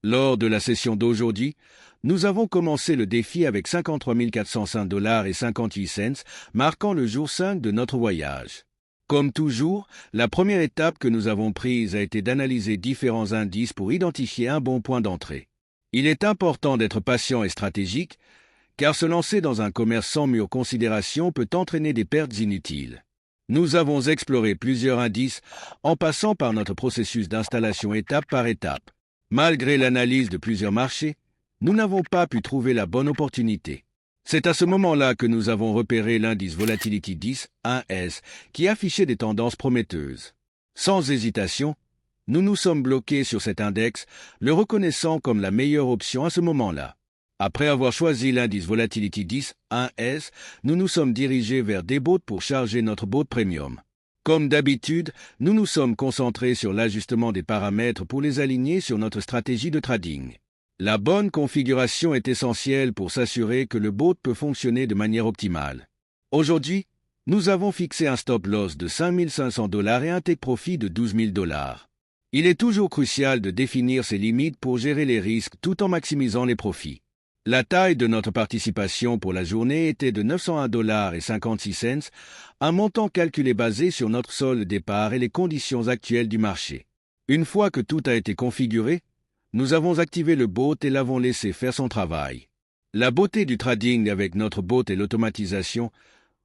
Lors de la session d'aujourd'hui, nous avons commencé le défi avec 53 405 $ et 58 cents, marquant le jour 5 de notre voyage. Comme toujours, la première étape que nous avons prise a été d'analyser différents indices pour identifier un bon point d'entrée. Il est important d'être patient et stratégique, car se lancer dans un commerce sans mûre considération peut entraîner des pertes inutiles. Nous avons exploré plusieurs indices en passant par notre processus d'installation étape par étape. Malgré l'analyse de plusieurs marchés, nous n'avons pas pu trouver la bonne opportunité. C'est à ce moment-là que nous avons repéré l'indice Volatility 10, 1S, qui affichait des tendances prometteuses. Sans hésitation, nous nous sommes bloqués sur cet index, le reconnaissant comme la meilleure option à ce moment-là. Après avoir choisi l'indice Volatility 10, 1S, nous nous sommes dirigés vers Debot pour charger notre bot premium. Comme d'habitude, nous nous sommes concentrés sur l'ajustement des paramètres pour les aligner sur notre stratégie de trading. La bonne configuration est essentielle pour s'assurer que le bot peut fonctionner de manière optimale. Aujourd'hui, nous avons fixé un stop loss de 5 500 $ et un take profit de 12 000 $. Il est toujours crucial de définir ses limites pour gérer les risques tout en maximisant les profits. La taille de notre participation pour la journée était de 901 $ et 56 cents, un montant calculé basé sur notre solde départ et les conditions actuelles du marché. Une fois que tout a été configuré, nous avons activé le bot et l'avons laissé faire son travail. La beauté du trading avec notre bot et l'automatisation,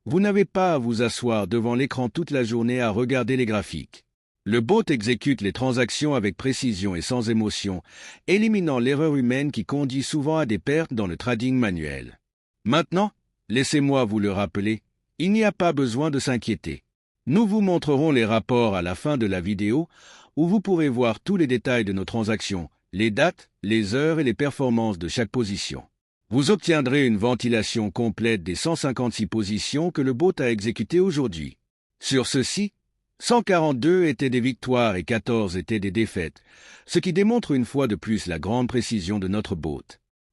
vous n'avez pas à vous asseoir devant l'écran toute la journée à regarder les graphiques. Le bot exécute les transactions avec précision et sans émotion, éliminant l'erreur humaine qui conduit souvent à des pertes dans le trading manuel. Maintenant, laissez-moi vous le rappeler, il n'y a pas besoin de s'inquiéter. Nous vous montrerons les rapports à la fin de la vidéo où vous pourrez voir tous les détails de nos transactions, les dates, les heures et les performances de chaque position. Vous obtiendrez une ventilation complète des 156 positions que le bot a exécutées aujourd'hui. Sur ceci, 142 étaient des victoires et 14 étaient des défaites, ce qui démontre une fois de plus la grande précision de notre bot.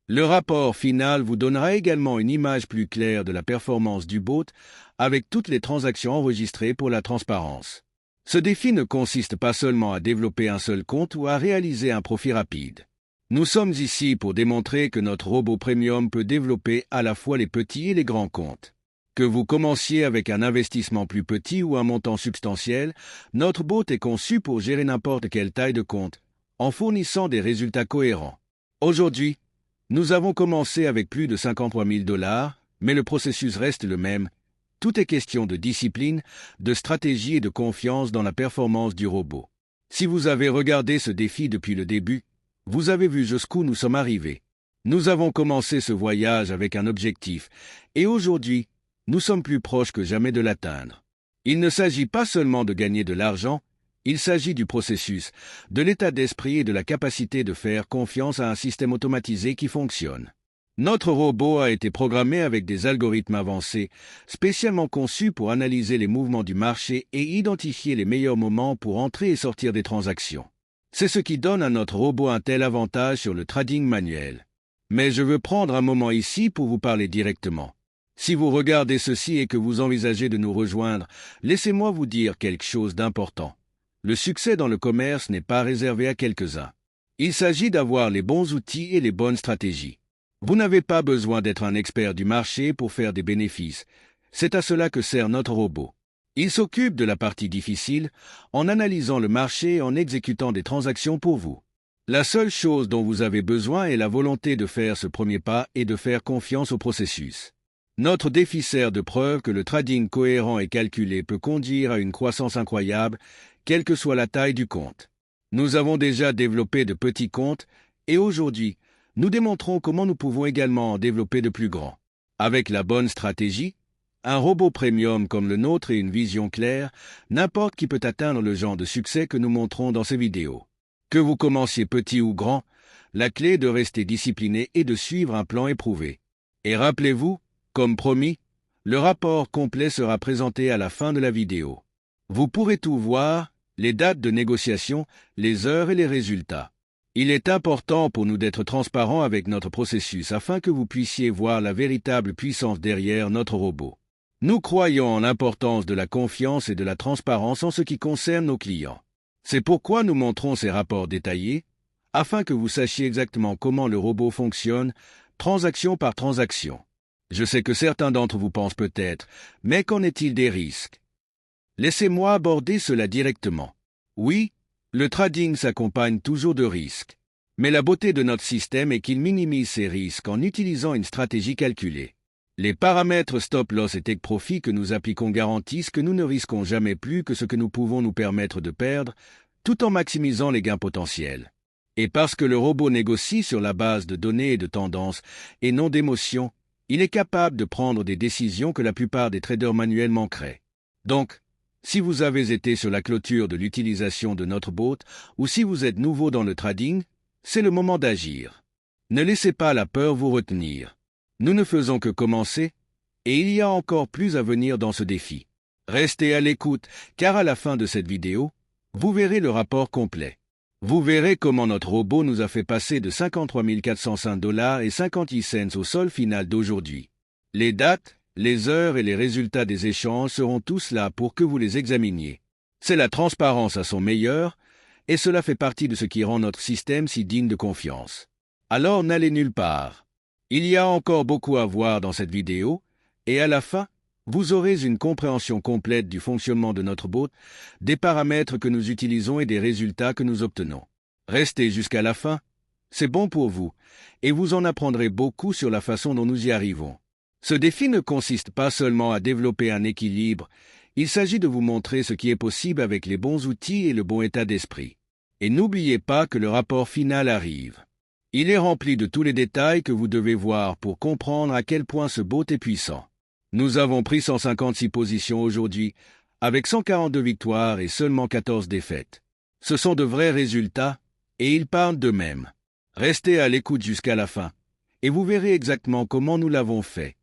Le rapport final vous donnera également une image plus claire de la performance du bot avec toutes les transactions enregistrées pour la transparence. Ce défi ne consiste pas seulement à développer un seul compte ou à réaliser un profit rapide. Nous sommes ici pour démontrer que notre robot premium peut développer à la fois les petits et les grands comptes. Que vous commenciez avec un investissement plus petit ou un montant substantiel, notre bot est conçu pour gérer n'importe quelle taille de compte, en fournissant des résultats cohérents. Aujourd'hui, nous avons commencé avec plus de 53 000 $, mais le processus reste le même. Tout est question de discipline, de stratégie et de confiance dans la performance du robot. Si vous avez regardé ce défi depuis le début, vous avez vu jusqu'où nous sommes arrivés. Nous avons commencé ce voyage avec un objectif, et aujourd'hui, nous sommes plus proches que jamais de l'atteindre. Il ne s'agit pas seulement de gagner de l'argent, il s'agit du processus, de l'état d'esprit et de la capacité de faire confiance à un système automatisé qui fonctionne. Notre robot a été programmé avec des algorithmes avancés, spécialement conçus pour analyser les mouvements du marché et identifier les meilleurs moments pour entrer et sortir des transactions. C'est ce qui donne à notre robot un tel avantage sur le trading manuel. Mais je veux prendre un moment ici pour vous parler directement. Si vous regardez ceci et que vous envisagez de nous rejoindre, laissez-moi vous dire quelque chose d'important. Le succès dans le commerce n'est pas réservé à quelques-uns. Il s'agit d'avoir les bons outils et les bonnes stratégies. Vous n'avez pas besoin d'être un expert du marché pour faire des bénéfices. C'est à cela que sert notre robot. Il s'occupe de la partie difficile en analysant le marché et en exécutant des transactions pour vous. La seule chose dont vous avez besoin est la volonté de faire ce premier pas et de faire confiance au processus. Notre défi sert de preuve que le trading cohérent et calculé peut conduire à une croissance incroyable, quelle que soit la taille du compte. Nous avons déjà développé de petits comptes et aujourd'hui, nous démontrons comment nous pouvons également en développer de plus grands. Avec la bonne stratégie, un robot premium comme le nôtre et une vision claire, n'importe qui peut atteindre le genre de succès que nous montrons dans ces vidéos. Que vous commenciez petit ou grand, la clé est de rester discipliné et de suivre un plan éprouvé. Et rappelez-vous, comme promis, le rapport complet sera présenté à la fin de la vidéo. Vous pourrez tout voir, les dates de négociation, les heures et les résultats. Il est important pour nous d'être transparents avec notre processus afin que vous puissiez voir la véritable puissance derrière notre robot. Nous croyons en l'importance de la confiance et de la transparence en ce qui concerne nos clients. C'est pourquoi nous montrons ces rapports détaillés, afin que vous sachiez exactement comment le robot fonctionne, transaction par transaction. Je sais que certains d'entre vous pensent peut-être, mais qu'en est-il des risques? Laissez-moi aborder cela directement. Oui, le trading s'accompagne toujours de risques. Mais la beauté de notre système est qu'il minimise ces risques en utilisant une stratégie calculée. Les paramètres stop-loss et take-profit que nous appliquons garantissent que nous ne risquons jamais plus que ce que nous pouvons nous permettre de perdre, tout en maximisant les gains potentiels. Et parce que le robot négocie sur la base de données et de tendances, et non d'émotions, il est capable de prendre des décisions que la plupart des traders manuels manqueraient. Donc, si vous avez été sur la clôture de l'utilisation de notre bot, ou si vous êtes nouveau dans le trading, c'est le moment d'agir. Ne laissez pas la peur vous retenir. Nous ne faisons que commencer, et il y a encore plus à venir dans ce défi. Restez à l'écoute, car à la fin de cette vidéo, vous verrez le rapport complet. Vous verrez comment notre robot nous a fait passer de 53 405 $ et 58 cents au sol final d'aujourd'hui. Les dates, les heures et les résultats des échanges seront tous là pour que vous les examiniez. C'est la transparence à son meilleur, et cela fait partie de ce qui rend notre système si digne de confiance. Alors n'allez nulle part. Il y a encore beaucoup à voir dans cette vidéo, et à la fin, vous aurez une compréhension complète du fonctionnement de notre bot, des paramètres que nous utilisons et des résultats que nous obtenons. Restez jusqu'à la fin, c'est bon pour vous, et vous en apprendrez beaucoup sur la façon dont nous y arrivons. Ce défi ne consiste pas seulement à développer un équilibre, il s'agit de vous montrer ce qui est possible avec les bons outils et le bon état d'esprit. Et n'oubliez pas que le rapport final arrive. Il est rempli de tous les détails que vous devez voir pour comprendre à quel point ce bot est puissant. Nous avons pris 156 positions aujourd'hui, avec 142 victoires et seulement 14 défaites. Ce sont de vrais résultats, et ils parlent d'eux-mêmes. Restez à l'écoute jusqu'à la fin, et vous verrez exactement comment nous l'avons fait.